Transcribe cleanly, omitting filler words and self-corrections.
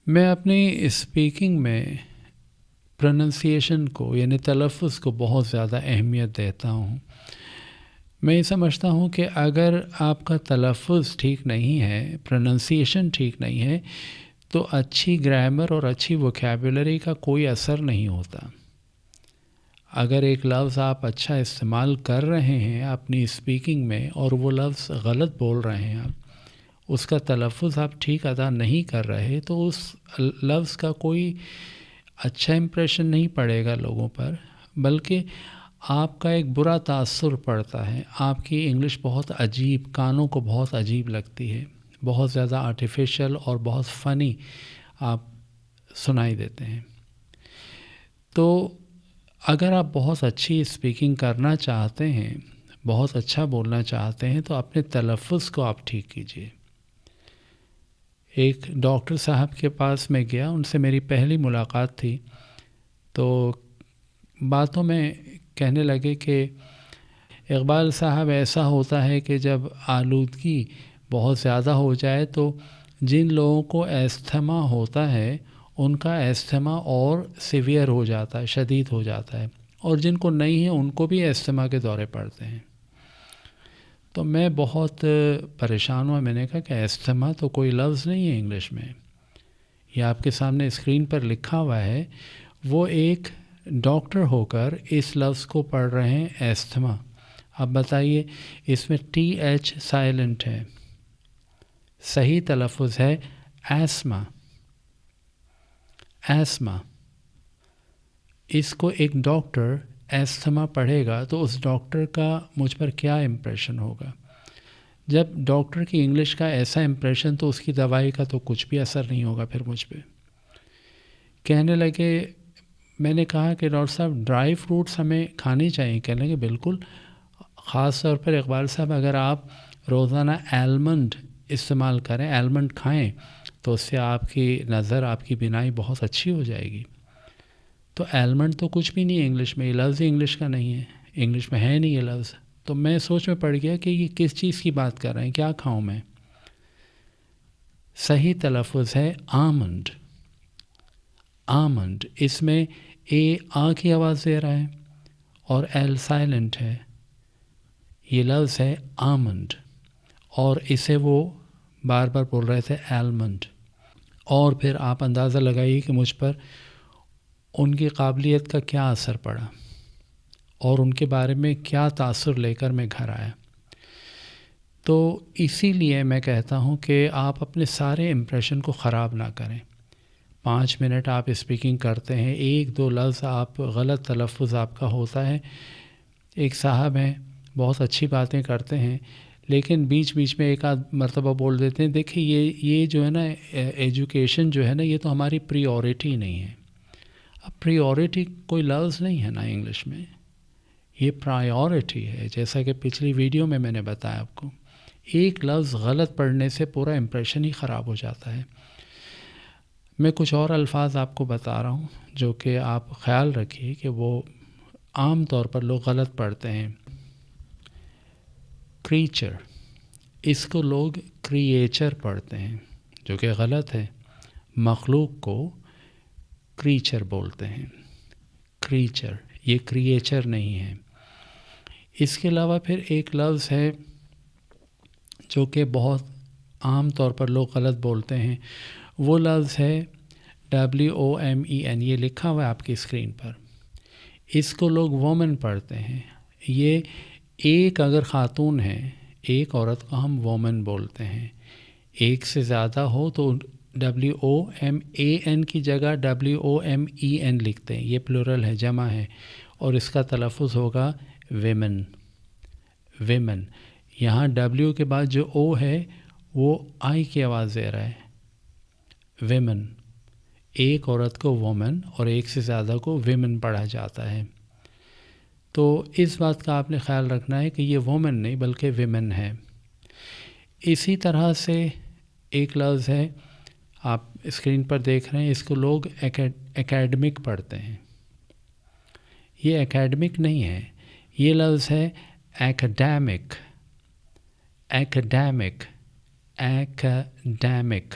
میں اپنی اسپیکنگ میں پروننسیشن کو یعنی تلفظ کو بہت زیادہ اہمیت دیتا ہوں۔ میں یہ سمجھتا ہوں کہ اگر آپ کا تلفظ ٹھیک نہیں ہے، پروننسیشن ٹھیک نہیں ہے، تو اچھی گرامر اور اچھی ووکیبولری کا کوئی اثر نہیں ہوتا۔ اگر ایک لفظ آپ اچھا استعمال کر رہے ہیں اپنی اسپیکنگ میں اور وہ لفظ غلط بول رہے ہیں آپ، اس کا تلفظ آپ ٹھیک ادا نہیں کر رہے، تو اس لفظ کا کوئی اچھا امپریشن نہیں پڑے گا لوگوں پر، بلکہ آپ کا ایک برا تاثر پڑتا ہے۔ آپ کی انگلش بہت عجیب، کانوں کو بہت عجیب لگتی ہے، بہت زیادہ آرٹیفیشل اور بہت فنی آپ سنائی دیتے ہیں۔ تو اگر آپ بہت اچھی اسپیکنگ کرنا چاہتے ہیں، بہت اچھا بولنا چاہتے ہیں، تو اپنے تلفظ کو آپ ٹھیک کیجیے۔ ایک ڈاکٹر صاحب کے پاس میں گیا، ان سے میری پہلی ملاقات تھی، تو باتوں میں کہنے لگے کہ اقبال صاحب، ایسا ہوتا ہے کہ جب آلودگی بہت زیادہ ہو جائے تو جن لوگوں کو ایستھما ہوتا ہے ان کا ایستھما اور سیویئر ہو جاتا ہے، شدید ہو جاتا ہے، اور جن کو نہیں ہے ان کو بھی ایستھما کے دورے پڑتے ہیں۔ تو میں بہت پریشان ہوا، میں نے کہا کہ ایستھما تو کوئی لفظ نہیں ہے انگلش میں، یہ آپ کے سامنے اسکرین پر لکھا ہوا ہے۔ وہ ایک ڈاکٹر ہو کر اس لفظ کو پڑھ رہے ہیں ایستھما۔ اب بتائیے، اس میں ٹی ایچ سائلنٹ ہے، صحیح تلفظ ہے ایسما، ایسما۔ اس کو ایک ڈاکٹر ایستھما پڑھے گا تو اس ڈاکٹر کا مجھ پر کیا امپریشن ہوگا؟ جب ڈاکٹر کی انگلش کا ایسا امپریشن، تو اس کی دوائی کا تو کچھ بھی اثر نہیں ہوگا پھر مجھ پہ۔ کہنے لگے، میں نے کہا کہ ڈاکٹر صاحب ڈرائی فروٹس ہمیں کھانی چاہیے؟ کہنے لگے بالکل، خاص طور پر اقبال صاحب اگر آپ روزانہ ایلمنڈ استعمال کریں، ایلمنڈ کھائیں، تو اس سے آپ کی نظر، آپ کی بینائی بہت اچھی ہو جائے گی۔ تو ایلمنڈ تو کچھ بھی نہیں ہے انگلش میں، یہ لفظ ہی انگلش کا نہیں ہے، انگلش میں ہے نہیں یہ لفظ۔ تو میں سوچ میں پڑ گیا کہ یہ کس چیز کی بات کر رہے ہیں، کیا کھاؤں میں؟ صحیح تلفظ ہے آمنڈ، آمنڈ۔ اس میں اے آ کی آواز دے رہا ہے اور ایل سائلنٹ ہے، یہ لفظ ہے آمنڈ، اور اسے وہ بار بار بول رہے تھے ایلمنڈ۔ اور پھر آپ اندازہ لگائیے کہ مجھ پر ان کی قابلیت کا کیا اثر پڑا اور ان کے بارے میں کیا تاثر لے کر میں گھر آیا۔ تو اسی لیے میں کہتا ہوں کہ آپ اپنے سارے امپریشن کو خراب نہ کریں۔ 5 منٹ آپ اسپیکنگ کرتے ہیں، 1-2 لفظ آپ غلط تلفظ آپ کا ہوتا ہے۔ ایک صاحب ہیں، بہت اچھی باتیں کرتے ہیں، لیکن بیچ بیچ میں ایک آدھ مرتبہ بول دیتے ہیں، دیکھیں یہ جو ہے نا ایجوکیشن جو ہے نا، یہ تو ہماری پریورٹی نہیں ہے۔ اب پریورٹی کوئی لفظ نہیں ہے نا انگلش میں، یہ پرائیورٹی ہے، جیسا کہ پچھلی ویڈیو میں نے بتایا آپ کو۔ ایک لفظ غلط پڑھنے سے پورا امپریشن ہی خراب ہو جاتا ہے۔ میں کچھ اور الفاظ آپ کو بتا رہا ہوں جو کہ آپ خیال رکھیے کہ وہ عام طور پر لوگ غلط پڑھتے ہیں۔ کریچر، اس کو لوگ کریچر پڑھتے ہیں، جو کہ غلط ہے۔ مخلوق کو کریچر بولتے ہیں، کریچر، یہ کریچر نہیں ہے۔ اس کے علاوہ پھر ایک لفظ ہے جو کہ بہت عام طور پر لوگ غلط بولتے ہیں، وہ لفظ ہے WOMEN، یہ لکھا ہوا ہے آپ کی اسکرین پر۔ اس کو لوگ وومن پڑھتے ہیں۔ یہ ایک اگر خاتون ہے، ایک عورت کو ہم وومن بولتے ہیں، ایک سے زیادہ ہو تو WOMAN کی جگہ WOMEN لکھتے ہیں، یہ پلورل ہے، جمع ہے، اور اس کا تلفظ ہوگا ویمن، ویمن۔ یہاں W کے بعد جو O ہے وہ آئی کی آواز دے رہا ہے، ویمن۔ ایک عورت کو وومن اور ایک سے زیادہ کو ویمن پڑھا جاتا ہے۔ تو اس بات کا آپ نے خیال رکھنا ہے کہ یہ وومن نہیں بلکہ ویمن ہے۔ اسی طرح سے ایک لفظ ہے، آپ اسکرین پر دیکھ رہے ہیں، اس کو لوگ اکیڈمک پڑھتے ہیں۔ یہ اکیڈمک نہیں ہے، یہ لفظ ہے ایکڈیمک، ایکڈیمک، ایکڈیمک،